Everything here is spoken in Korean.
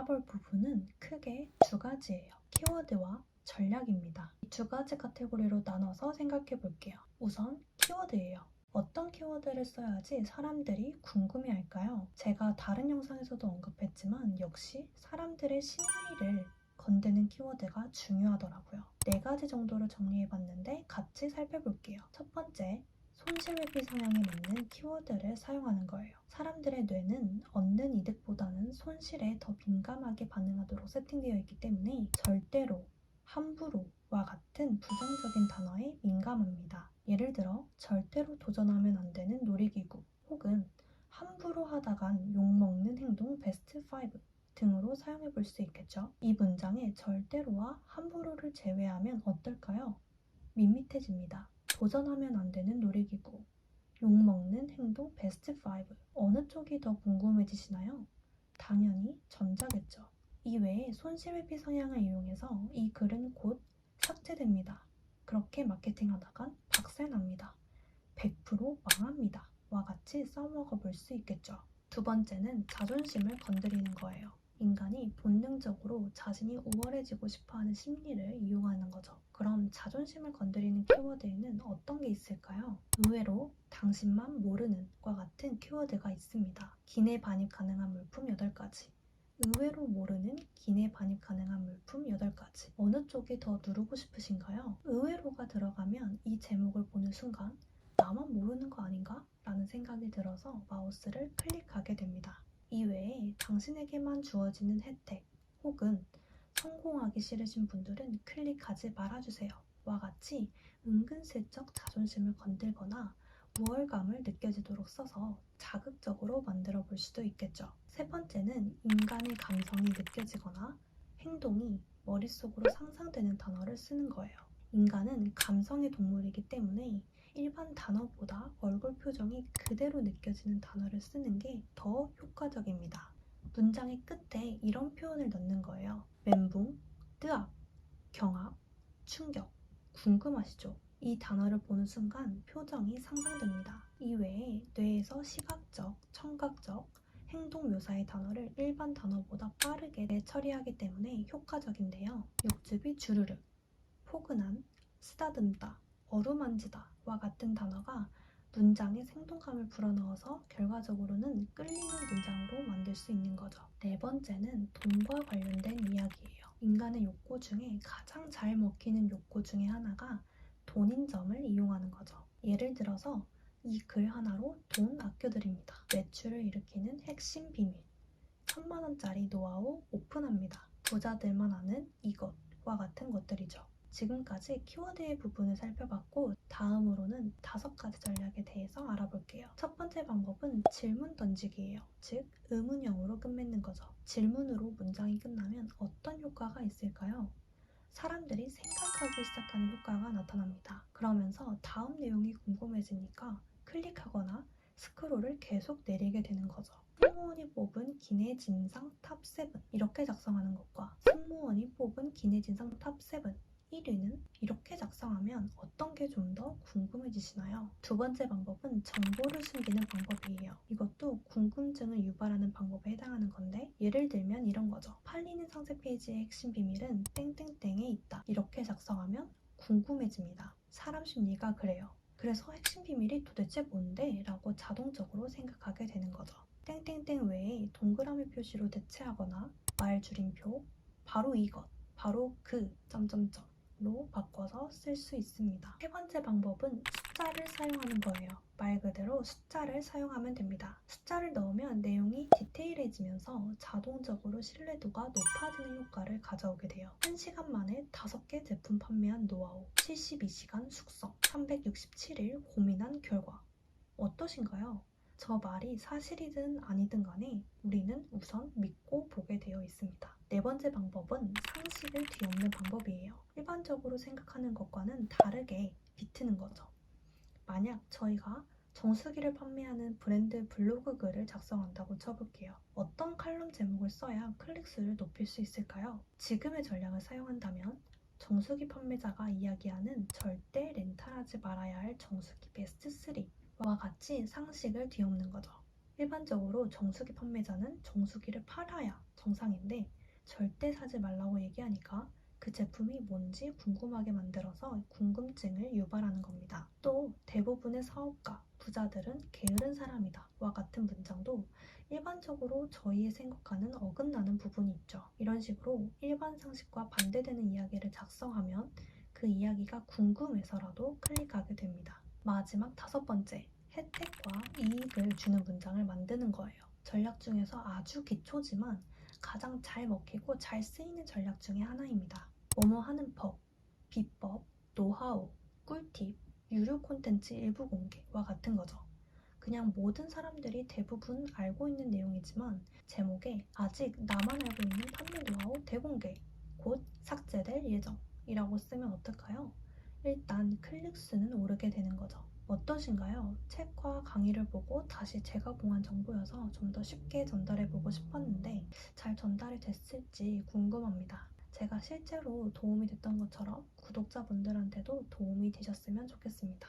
알아볼 부분은 크게 두 가지예요. 키워드와 전략입니다. 이 두 가지 카테고리로 나눠서 생각해 볼게요. 우선 키워드예요. 어떤 키워드를 써야지 사람들이 궁금해할까요? 제가 다른 영상에서도 언급했지만 역시 사람들의 심리를 건드는 키워드가 중요하더라고요. 4가지 정도로 정리해봤는데 같이 살펴볼게요. 첫 번째, 손실 회피 성향에 맞는 키워드를 사용하는 거예요. 사람들의 뇌는 얻는 이득보다는 손실에 더 민감하게 반응하도록 세팅되어 있기 때문에 절대로, 함부로와 같은 부정적인 단어에 민감합니다. 예를 들어 절대로 도전하면 안 되는 놀이기구 혹은 함부로 하다간 욕먹는 행동 베스트 5 등으로 사용해 볼 수 있겠죠. 이 문장에 절대로와 함부로를 제외하면 어떨까요? 밋밋해집니다. 도전하면 안 되는 놀이기구, 욕먹는 행동 베스트 5 어느 쪽이 더 궁금해지시나요? 당연히 전자겠죠. 이외에 손실회피 성향을 이용해서 이 글은 곧 삭제됩니다. 그렇게 마케팅하다간 박살납니다. 100% 망합니다. 와 같이 써먹어 볼 수 있겠죠. 두 번째는 자존심을 건드리는 거예요. 인간이 본능적으로 자신이 우월해지고 싶어하는 심리를 이용하는 거죠. 그럼 자존심을 건드리는 키워드에는 어떤 게 있을까요? 의외로 당신만 모르는 과 같은 키워드가 있습니다. 기내 반입 가능한 물품 8가지. 의외로 모르는 기내 반입 가능한 물품 8가지. 어느 쪽이 더 누르고 싶으신가요? 의외로가 들어가면 이 제목을 보는 순간 나만 모르는 거 아닌가? 라는 생각이 들어서 마우스를 클릭하게 됩니다. 이외에 당신에게만 주어지는 혜택 혹은 성공하기 싫으신 분들은 클릭하지 말아주세요. 와 같이 은근슬쩍 자존심을 건들거나 우월감을 느껴지도록 써서 자극적으로 만들어 볼 수도 있겠죠. 세 번째는 인간의 감성이 느껴지거나 행동이 머릿속으로 상상되는 단어를 쓰는 거예요. 인간은 감성의 동물이기 때문에 일반 단어보다 얼굴 표정이 그대로 느껴지는 단어를 쓰는 게 더 효과적입니다. 문장의 끝에 이런 표현을 넣는 거예요. 멘붕, 뜨압, 경압, 충격, 궁금하시죠? 이 단어를 보는 순간 표정이 상상됩니다. 이외에 뇌에서 시각적, 청각적, 행동 묘사의 단어를 일반 단어보다 빠르게 처리하기 때문에 효과적인데요. 욕즙이 주르륵, 포근한, 쓰다듬다, 어루만지다 와 같은 단어가 문장에 생동감을 불어넣어서 결과적으로는 끌리는 문장으로 만들 수 있는 거죠. 네 번째는 돈과 관련된 이야기예요. 인간의 욕구 중에 가장 잘 먹히는 욕구 중에 하나가 돈인 점을 이용하는 거죠. 예를 들어서 이 글 하나로 돈 아껴드립니다. 매출을 일으키는 핵심 비밀. 1000만원짜리 노하우 오픈합니다. 부자들만 아는 이것과 같은 것들이죠. 지금까지 키워드의 부분을 살펴봤고 다음으로는 5가지 전략에 대해서 알아볼게요. 첫 번째 방법은 질문 던지기예요. 즉 의문형으로 끝맺는 거죠. 질문으로 문장이 끝나면 어떤 효과가 있을까요? 사람들이 생각하기 시작하는 효과가 나타납니다. 그러면서 다음 내용이 궁금해지니까 클릭하거나 스크롤을 계속 내리게 되는 거죠. 승무원이 뽑은 기내 진상 탑 7 이렇게 작성하는 것과 승무원이 뽑은 기내 진상 탑 7 1위는 이렇게 작성하면 어떤 게 좀 더 궁금해지시나요? 두 번째 방법은 정보를 숨기는 방법이에요. 이것도 궁금증을 유발하는 방법에 해당하는 건데 예를 들면 이런 거죠. 팔리는 상세 페이지의 핵심 비밀은 땡땡땡에 있다. 이렇게 작성하면 궁금해집니다. 사람 심리가 그래요. 그래서 핵심 비밀이 도대체 뭔데? 라고 자동적으로 생각하게 되는 거죠. 땡땡땡 외에 동그라미 표시로 대체하거나 말 줄임표, 바로 이것, 바로 그, 점점점 로 바꿔서 쓸 수 있습니다. 세 번째 방법은 숫자를 사용하는 거예요. 말 그대로 숫자를 사용하면 됩니다. 숫자를 넣으면 내용이 디테일해지면서 자동적으로 신뢰도가 높아지는 효과를 가져오게 돼요. 1시간 만에 5개 제품 판매한 노하우, 72시간 숙성, 367일 고민한 결과. 어떠신가요? 저 말이 사실이든 아니든 간에 우리는 우선 믿고 보게 되어 있습니다. 네 번째 방법은 상식을 뒤엎는 방법이에요. 일반적으로 생각하는 것과는 다르게 비트는 거죠. 만약 저희가 정수기를 판매하는 브랜드 블로그 글을 작성한다고 쳐볼게요. 어떤 칼럼 제목을 써야 클릭수를 높일 수 있을까요? 지금의 전략을 사용한다면 정수기 판매자가 이야기하는 절대 렌탈하지 말아야 할 정수기 베스트 3와 같이 상식을 뒤엎는 거죠. 일반적으로 정수기 판매자는 정수기를 팔아야 정상인데 절대 사지 말라고 얘기하니까 그 제품이 뭔지 궁금하게 만들어서 궁금증을 유발하는 겁니다. 또 대부분의 사업가, 부자들은 게으른 사람이다 와 같은 문장도 일반적으로 저희의 생각과는 어긋나는 부분이 있죠. 이런 식으로 일반 상식과 반대되는 이야기를 작성하면 그 이야기가 궁금해서라도 클릭하게 됩니다. 마지막 5번째, 혜택과 이익을 주는 문장을 만드는 거예요. 전략 중에서 아주 기초지만 가장 잘 먹히고 잘 쓰이는 전략 중에 하나입니다. 뭐뭐 하는 법, 비법, 노하우, 꿀팁, 유료 콘텐츠 일부 공개와 같은 거죠. 그냥 모든 사람들이 대부분 알고 있는 내용이지만 제목에 아직 나만 알고 있는 판매 노하우 대공개, 곧 삭제될 예정이라고 쓰면 어떨까요? 일단 클릭수는 오르게 되는 거죠. 어떠신가요? 책과 강의를 보고 다시 제가 공한 정보여서 좀 더 쉽게 전달해보고 싶었는데 잘 전달이 됐을지 궁금합니다. 제가 실제로 도움이 됐던 것처럼 구독자분들한테도 도움이 되셨으면 좋겠습니다.